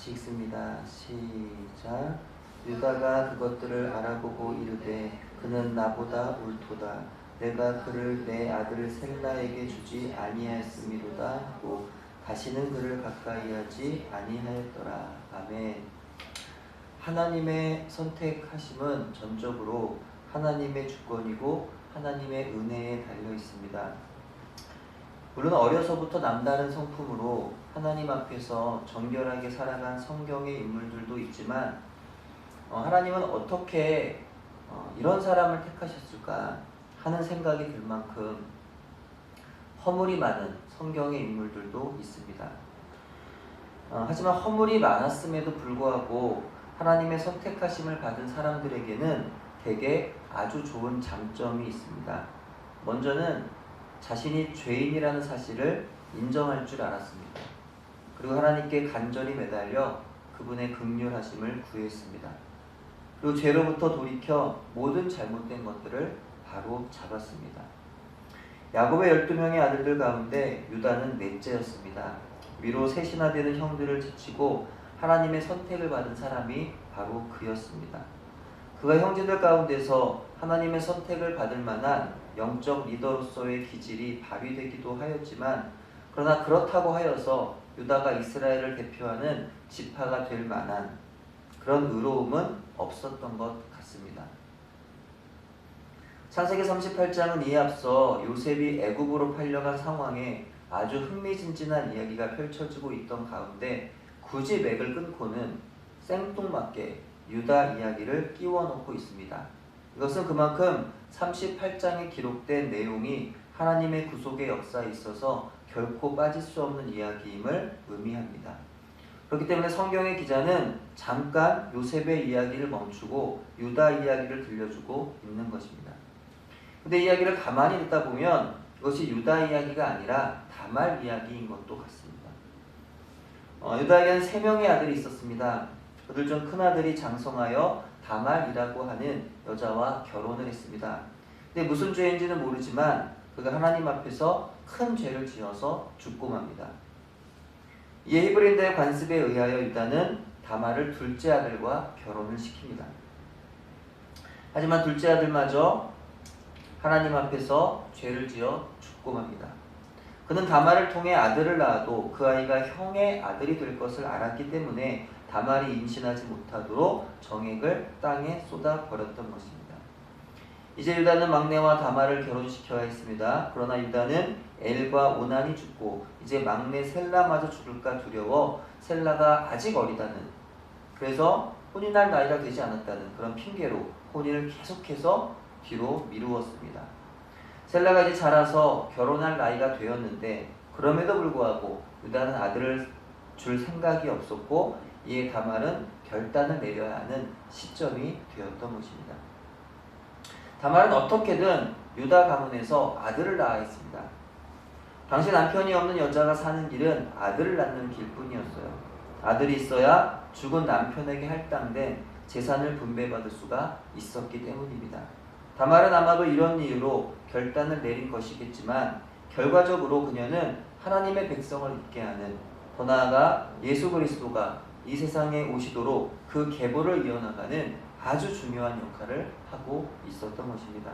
같이 읽습니다. 시작. 유다가 그것들을 알아보고 이르되 그는 나보다 옳도다. 내가 그를 내 아들 셀라에게 주지 아니하였음이로다 하고 다시는 그를 가까이하지 아니하였더라. 아멘. 하나님의 선택하심은 전적으로 하나님의 주권이고 하나님의 은혜에 달려 있습니다. 물론 어려서부터 남다른 성품으로 하나님 앞에서 정결하게 살아간 성경의 인물들도 있지만 하나님은 어떻게 이런 사람을 택하셨을까 하는 생각이 들 만큼 허물이 많은 성경의 인물들도 있습니다. 하지만 허물이 많았음에도 불구하고 하나님의 선택하심을 받은 사람들에게는 대개 아주 좋은 장점이 있습니다. 먼저는 자신이 죄인이라는 사실을 인정할 줄 알았습니다. 그리고 하나님께 간절히 매달려 그분의 긍휼하심을 구했습니다. 그리고 죄로부터 돌이켜 모든 잘못된 것들을 바로 잡았습니다. 야곱의 12명의 아들들 가운데 유다는 넷째였습니다. 위로 셋이나 되는 형들을 제치고 하나님의 선택을 받은 사람이 바로 그였습니다. 그가 형제들 가운데서 하나님의 선택을 받을 만한 영적 리더로서의 기질이 발휘되기도 하였지만 그러나 그렇다고 하여서 유다가 이스라엘을 대표하는 지파가 될 만한 그런 의로움은 없었던 것 같습니다. 창세기 38장은 이에 앞서 요셉이 애굽으로 팔려간 상황에 아주 흥미진진한 이야기가 펼쳐지고 있던 가운데 굳이 맥을 끊고는 생뚱맞게 유다 이야기를 끼워 넣고 있습니다. 이것은 그만큼 38장에 기록된 내용이 하나님의 구속의 역사에 있어서 결코 빠질 수 없는 이야기임을 의미합니다. 그렇기 때문에 성경의 기자는 잠깐 요셉의 이야기를 멈추고 유다 이야기를 들려주고 있는 것입니다. 근데 이야기를 가만히 듣다 보면 이것이 유다 이야기가 아니라 다말 이야기인 것도 같습니다. 유다에게는 3명의 아들이 있었습니다. 그들 중 큰아들이 장성하여 다말이라고 하는 여자와 결혼을 했습니다. 근데 무슨 죄인지는 모르지만 그가 하나님 앞에서 큰 죄를 지어서 죽고 맙니다. 이에 히브리인들의 관습에 의하여 유다는 다말을 둘째 아들과 결혼을 시킵니다. 하지만 둘째 아들마저 하나님 앞에서 죄를 지어 죽고 맙니다. 그는 다말을 통해 아들을 낳아도 그 아이가 형의 아들이 될 것을 알았기 때문에 다말이 임신하지 못하도록 정액을 땅에 쏟아버렸던 것입니다. 이제 유다는 막내와 다말을 결혼시켜야 했습니다. 그러나 유다는 엘과 오난이 죽고 이제 막내 셀라마저 죽을까 두려워 셀라가 아직 어리다는, 그래서 혼인할 나이가 되지 않았다는 그런 핑계로 혼인을 계속해서 뒤로 미루었습니다. 셀라가 이제 자라서 결혼할 나이가 되었는데 그럼에도 불구하고 유다는 아들을 줄 생각이 없었고 이에 다말은 결단을 내려야 하는 시점이 되었던 것입니다. 다말은 어떻게든 유다 가문에서 아들을 낳아야 했습니다. 당시 남편이 없는 여자가 사는 길은 아들을 낳는 길뿐이었어요. 아들이 있어야 죽은 남편에게 할당된 재산을 분배받을 수가 있었기 때문입니다. 다말은 아마도 이런 이유로 결단을 내린 것이겠지만 결과적으로 그녀는 하나님의 백성을 있게 하는, 더 나아가 예수 그리스도가 이 세상에 오시도록 그 계보를 이어나가는 아주 중요한 역할을 하고 있었던 것입니다.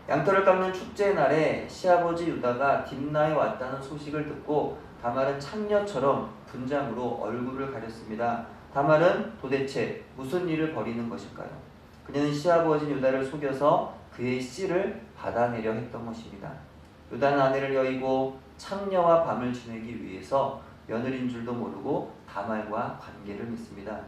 양털을 깎는 축제 날에 시아버지 유다가 딥나에 왔다는 소식을 듣고 다말은 창녀처럼 분장으로 얼굴을 가렸습니다. 다말은 도대체 무슨 일을 벌이는 것일까요? 그녀는 시아버지 유다를 속여서 그의 씨를 받아내려 했던 것입니다. 유다는 아내를 여의고 창녀와 밤을 지내기 위해서 며느리인 줄도 모르고 다말과 관계를 맺습니다.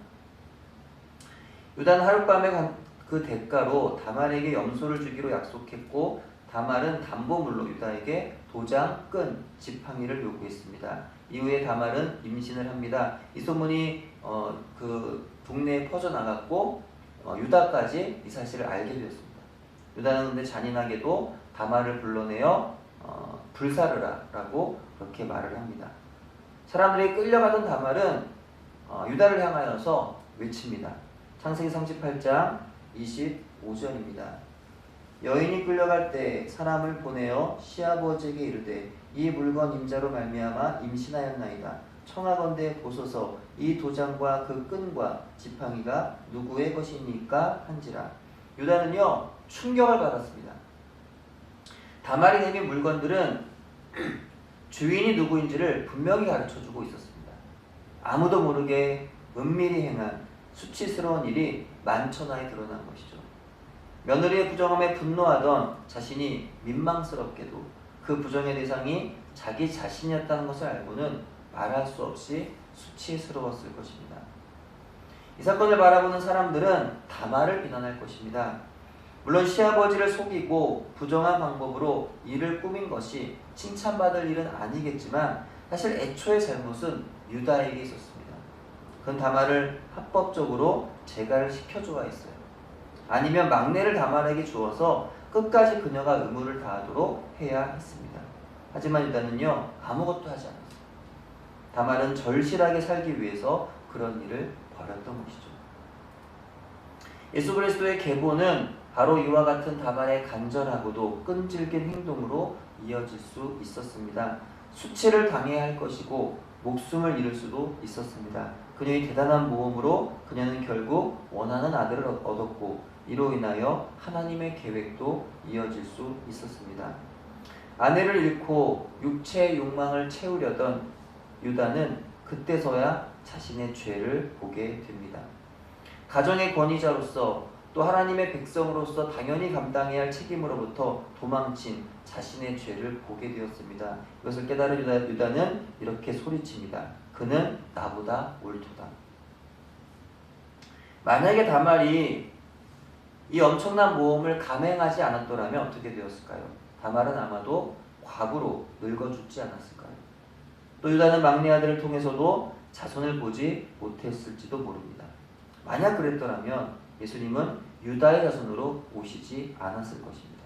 유다는 하룻밤에 그 대가로 다말에게 염소를 주기로 약속했고 다말은 담보물로 유다에게 도장, 끈, 지팡이를 요구했습니다. 이후에 다말은 임신을 합니다. 이 소문이 그 동네에 퍼져나갔고 유다까지 이 사실을 알게 되었습니다. 유다는 근데 잔인하게도 다말을 불러내어 불사르라라고 그렇게 말을 합니다. 사람들이 끌려가던 다말은 유다를 향하여서 외칩니다. 창세기 38장 25절입니다. 여인이 끌려갈 때 사람을 보내어 시아버지에게 이르되 이 물건 임자로 말미암아 임신하였나이다. 청하건대 보소서 이 도장과 그 끈과 지팡이가 누구의 것입니까? 한지라. 유다는요 충격을 받았습니다. 다말이 내민 물건들은 주인이 누구인지를 분명히 가르쳐주고 있었습니다. 아무도 모르게 은밀히 행한 수치스러운 일이 만천하에 드러난 것이죠. 며느리의 부정함에 분노하던 자신이 민망스럽게도 그 부정의 대상이 자기 자신이었다는 것을 알고는 말할 수 없이 수치스러웠을 것입니다. 이 사건을 바라보는 사람들은 다말을 비난할 것입니다. 물론 시아버지를 속이고 부정한 방법으로 일을 꾸민 것이 칭찬받을 일은 아니겠지만 사실 애초의 잘못은 유다에게 있었습니다. 그는 다말을 합법적으로 재가를 시켜줘야 했어요. 아니면 막내를 다말에게 주어서 끝까지 그녀가 의무를 다하도록 해야 했습니다. 하지만 유다는요 아무것도 하지 않았어요. 다말은 절실하게 살기 위해서 그런 일을 벌였던 것이죠. 예수 그리스도의 계보는 바로 이와 같은 다말의 간절하고도 끈질긴 행동으로 이어질 수 있었습니다. 수치를 당해야 할 것이고 목숨을 잃을 수도 있었습니다. 그녀의 대단한 모험으로 그녀는 결국 원하는 아들을 얻었고 이로 인하여 하나님의 계획도 이어질 수 있었습니다. 아내를 잃고 육체의 욕망을 채우려던 유다는 그때서야 자신의 죄를 보게 됩니다. 가정의 권위자로서 또 하나님의 백성으로서 당연히 감당해야 할 책임으로부터 도망친 자신의 죄를 보게 되었습니다. 이것을 깨달은 유다는 이렇게 소리칩니다. 그는 나보다 옳도다. 만약에 다말이 이 엄청난 모험을 감행하지 않았더라면 어떻게 되었을까요? 다말은 아마도 과부로 늙어 죽지 않았을까요? 또 유다는 막내 아들을 통해서도 자손을 보지 못했을지도 모릅니다. 만약 그랬더라면 예수님은 유다의 자손으로 오시지 않았을 것입니다.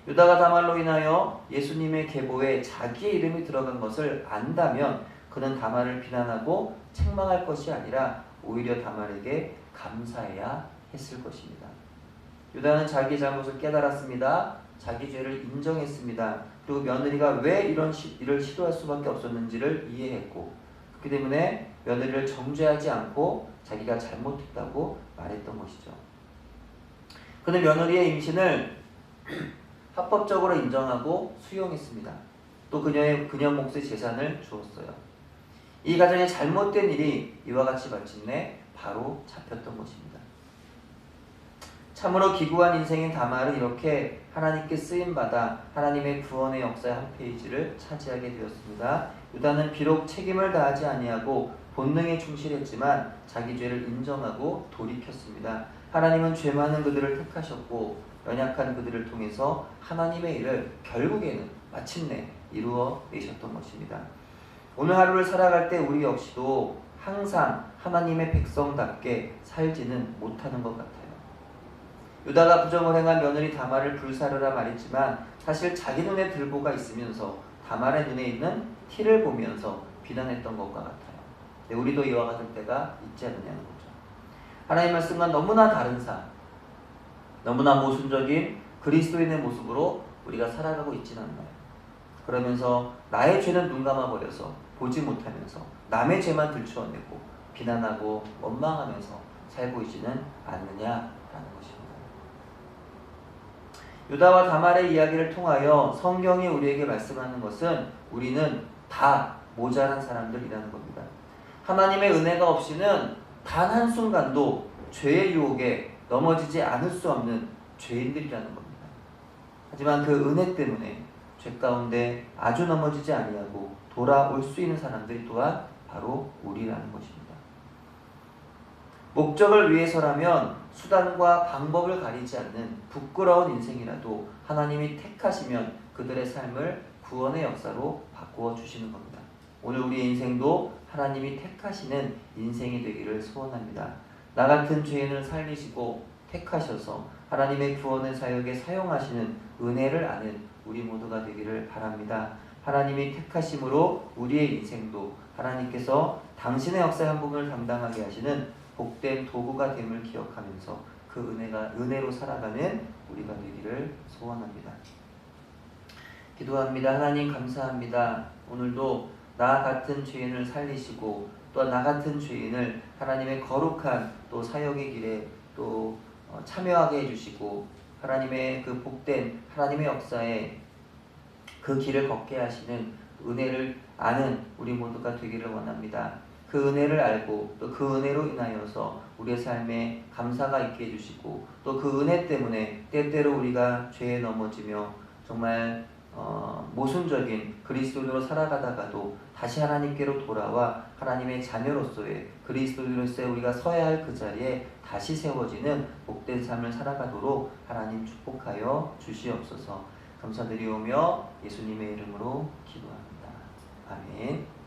유다가 다말로 인하여 예수님의 계보에 자기의 이름이 들어간 것을 안다면 그는 다말을 비난하고 책망할 것이 아니라 오히려 다말에게 감사해야 했을 것입니다. 유다는 자기 잘못을 깨달았습니다. 자기 죄를 인정했습니다. 그리고 며느리가 왜 이런 일을 시도할 수밖에 없었는지를 이해했고 그렇기 때문에 며느리를 정죄하지 않고 자기가 잘못했다고 말했던 것이죠. 그는 며느리의 임신을 합법적으로 인정하고 수용했습니다. 또 그녀 몫의 재산을 주었어요. 이 가정의 잘못된 일이 이와 같이 마침내 바로 잡혔던 것입니다. 참으로 기구한 인생인 다말은 이렇게 하나님께 쓰임받아 하나님의 구원의 역사의 한 페이지를 차지하게 되었습니다. 유다는 비록 책임을 다하지 아니하고 본능에 충실했지만 자기 죄를 인정하고 돌이켰습니다. 하나님은 죄 많은 그들을 택하셨고 연약한 그들을 통해서 하나님의 일을 결국에는 마침내 이루어 내셨던 것입니다. 오늘 하루를 살아갈 때 우리 역시도 항상 하나님의 백성답게 살지는 못하는 것 같아요. 유다가 부정을 행한 며느리 다말을 불사르라 말했지만 사실 자기 눈에 들보가 있으면서 다말의 눈에 있는 티를 보면서 비난했던 것과 같아요. 네, 우리도 이와 같은 때가 있지 않느냐는 거죠. 하나님의 말씀과 너무나 다른 삶, 너무나 모순적인 그리스도인의 모습으로 우리가 살아가고 있지는 않나요? 그러면서 나의 죄는 눈 감아버려서 보지 못하면서 남의 죄만 들추어내고 비난하고 원망하면서 살고 있지는 않느냐라는 것입니다. 유다와 다말의 이야기를 통하여 성경이 우리에게 말씀하는 것은 우리는 다 모자란 사람들이라는 겁니다. 하나님의 은혜가 없이는 단 한순간도 죄의 유혹에 넘어지지 않을 수 없는 죄인들이라는 겁니다. 하지만 그 은혜 때문에 죄 가운데 아주 넘어지지 아니하고 돌아올 수 있는 사람들이 또한 바로 우리라는 것입니다. 목적을 위해서라면 수단과 방법을 가리지 않는 부끄러운 인생이라도 하나님이 택하시면 그들의 삶을 구원의 역사로 바꾸어 주시는 겁니다. 오늘 우리의 인생도 하나님이 택하시는 인생이 되기를 소원합니다. 나 같은 죄인을 살리시고 택하셔서 하나님의 구원의 사역에 사용하시는 은혜를 아는 우리 모두가 되기를 바랍니다. 하나님이 택하심으로 우리의 인생도 하나님께서 당신의 역사의 한 부분을 담당하게 하시는 복된 도구가 됨을 기억하면서 그 은혜로 살아가는 우리가 되기를 소원합니다. 기도합니다. 하나님 감사합니다. 오늘도 나 같은 죄인을 살리시고 또 나 같은 죄인을 하나님의 거룩한 또 사역의 길에 또 참여하게 해주시고 하나님의 그 복된 하나님의 역사에 그 길을 걷게 하시는 은혜를 아는 우리 모두가 되기를 원합니다. 그 은혜를 알고 또 그 은혜로 인하여서 우리의 삶에 감사가 있게 해주시고 또 그 은혜 때문에 때때로 우리가 죄에 넘어지며 정말 모순적인 그리스도인으로 살아가다가도 다시 하나님께로 돌아와 하나님의 자녀로서의 그리스도인으로서의 우리가 서야 할 그 자리에 다시 세워지는 복된 삶을 살아가도록 하나님 축복하여 주시옵소서. 감사드리오며 예수님의 이름으로 기도합니다. 아멘.